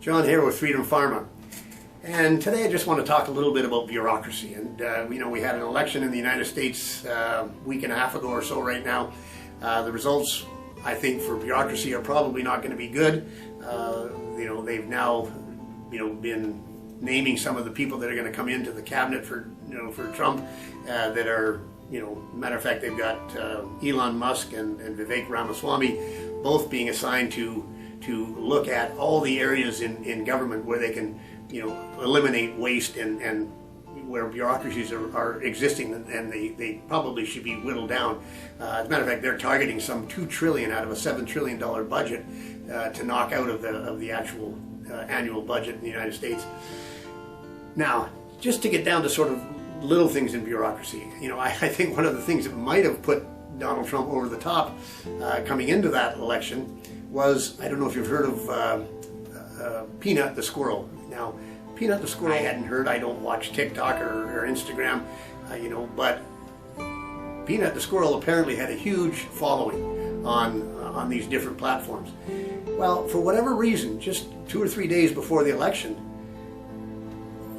John here with Freedom Pharma. And today I just want to talk a little bit about bureaucracy. And we had an election in the United States a week and a half ago or so right now. The results, I think, for bureaucracy are probably not going to be good. They've now, been naming some of the people that are going to come into the cabinet for Trump that are, matter of fact, they've got Elon Musk and Vivek Ramaswamy both being assigned to look at all the areas in government where they can, eliminate waste and where bureaucracies are existing, and they probably should be whittled down. As a matter of fact, they're targeting some $2 trillion out of a $7 trillion budget to knock out of the actual annual budget in the United States. Now, just to get down to sort of little things in bureaucracy, I think one of the things that might have put Donald Trump over the top coming into that election was, I don't know if you've heard of Peanut the squirrel. Now, Peanut the squirrel I hadn't heard. I don't watch TikTok or Instagram, but Peanut the squirrel apparently had a huge following on these different platforms. Well, for whatever reason, just 2 or 3 days before the election,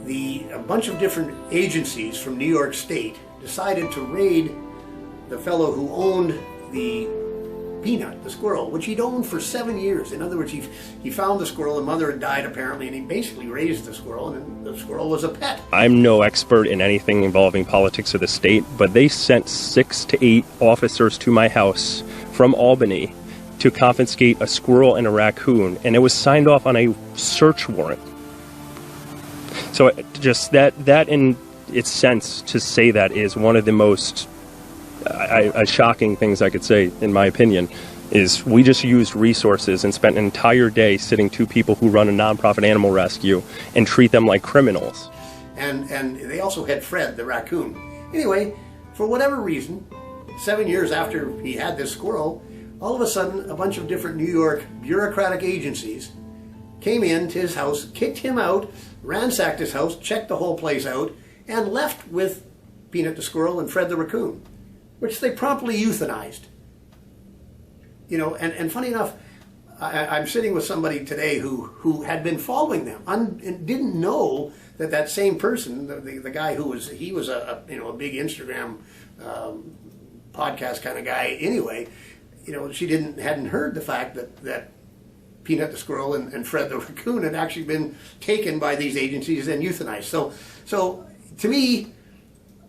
a bunch of different agencies from New York State decided to raid the fellow who owned the Peanut, the squirrel, which he'd owned for 7 years. In other words, he found the squirrel, the mother had died apparently, and he basically raised the squirrel, and the squirrel was a pet. I'm no expert in anything involving politics of the state, but they sent 6 to 8 officers to my house from Albany to confiscate a squirrel and a raccoon, and it was signed off on a search warrant. So just that in its sense, to say that is one of the most shocking things I could say, in my opinion, is we just used resources and spent an entire day sitting 2 people who run a nonprofit animal rescue and treat them like criminals. And they also had Fred, the raccoon. Anyway, for whatever reason, 7 years after he had this squirrel, all of a sudden a bunch of different New York bureaucratic agencies came into his house, kicked him out, ransacked his house, checked the whole place out, and left with Peanut the squirrel and Fred the raccoon, which they promptly euthanized. And funny enough, I'm sitting with somebody today who had been following them and didn't know that same person, the guy who was a big Instagram podcast kind of guy anyway. She hadn't heard the fact that Peanut the squirrel and Fred the raccoon had actually been taken by these agencies and euthanized. So to me,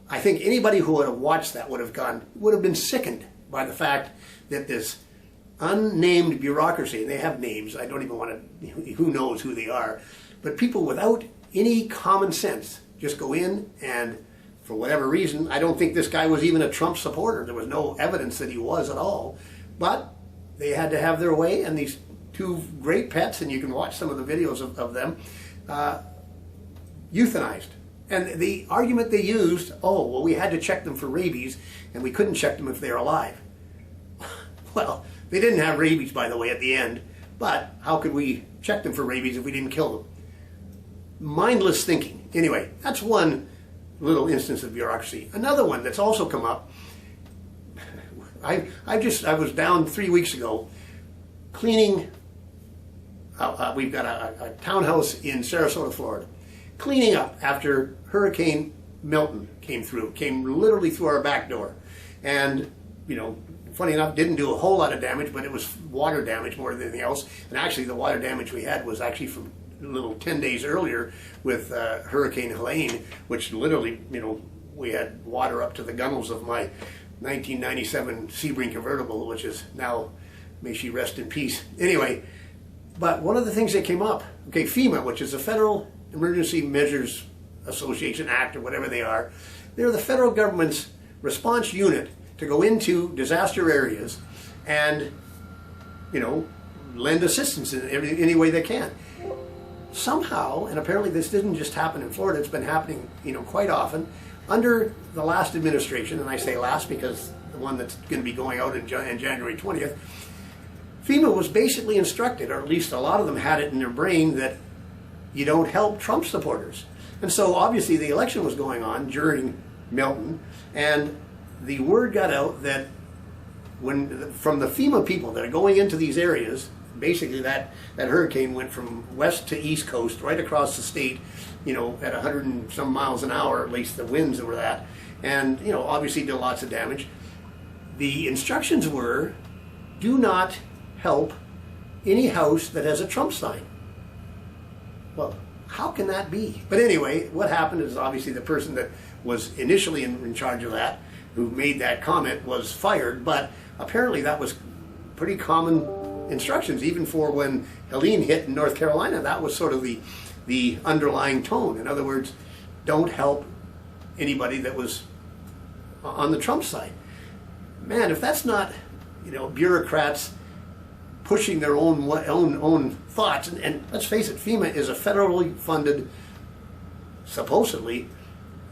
I think anybody who would have watched that would have been sickened by the fact that this unnamed bureaucracy, and they have names, I don't even want to, who knows who they are, but people without any common sense just go in and, for whatever reason, I don't think this guy was even a Trump supporter. There was no evidence that he was at all, but they had to have their way, and these 2 great pets, and you can watch some of the videos of them, euthanized. And the argument they used, we had to check them for rabies, and we couldn't check them if they're alive. Well, they didn't have rabies, by the way, at the end, but how could we check them for rabies if we didn't kill them? Mindless thinking. Anyway, that's one little instance of bureaucracy. Another one that's also come up, I was down 3 weeks ago cleaning, we've got a townhouse in Sarasota, Florida, cleaning up after Hurricane Milton came literally through our back door. And, funny enough, didn't do a whole lot of damage, but it was water damage more than anything else. And actually the water damage we had was actually from a little 10 days earlier with Hurricane Helene, which literally, we had water up to the gunnels of my 1997 Sebring convertible, which is now, may she rest in peace. Anyway, but one of the things that came up, FEMA, which is the Federal Emergency Measures Association Act, or whatever they are, they're the federal government's response unit to go into disaster areas and, lend assistance in any way they can. Somehow, and apparently this didn't just happen in Florida, it's been happening, quite often, under the last administration, and I say last because the one that's going to be going out in January 20th, FEMA was basically instructed, or at least a lot of them had it in their brain, that you don't help Trump supporters. And so obviously the election was going on during Milton, and the word got out that from the FEMA people that are going into these areas, basically that hurricane went from west to east coast, right across the state, you know, at 100 and some miles an hour, at least the winds that were that, and, you know, obviously did lots of damage. The instructions were, do not help any house that has a Trump sign. Well, how can that be? But anyway, what happened is obviously the person that was initially in charge of that, who made that comment, was fired, but apparently that was pretty common instructions, even for when Helene hit in North Carolina. That was sort of the underlying tone. In other words, don't help anybody that was on the Trump side. Man, if that's not, you know, bureaucrats pushing their own thoughts, and let's face it, FEMA is a federally funded, supposedly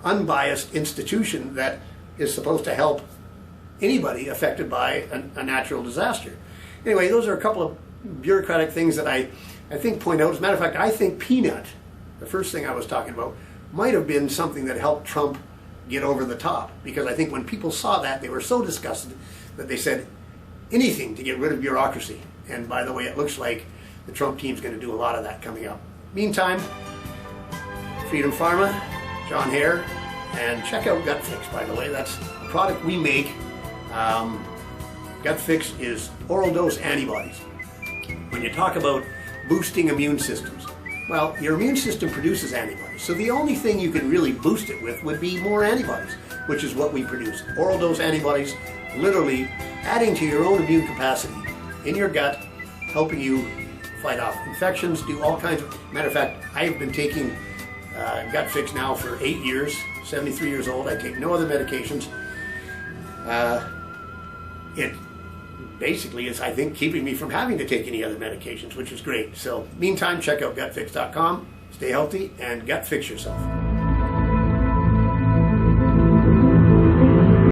unbiased institution that is supposed to help anybody affected by a natural disaster. Anyway, those are a couple of bureaucratic things that I think point out. As a matter of fact, I think Peanut, the first thing I was talking about, might have been something that helped Trump get over the top, because I think when people saw that, they were so disgusted that they said anything to get rid of bureaucracy. And by the way, it looks like the Trump team's going to do a lot of that coming up. Meantime, Freedom Pharma, John Hare, and check out Gut Fix, by the way. That's a product we make. Gut Fix is oral dose antibodies. When you talk about boosting immune systems, well, your immune system produces antibodies. So the only thing you can really boost it with would be more antibodies, which is what we produce. Oral dose antibodies, literally adding to your own immune capacity in your gut, helping you fight off infections, do all kinds of... Matter of fact, I've been taking Gut Fix now for 8 years, 73 years old. I take no other medications. It basically is, I think, keeping me from having to take any other medications, which is great. So, meantime, check out gutfix.com, stay healthy, and gut fix yourself.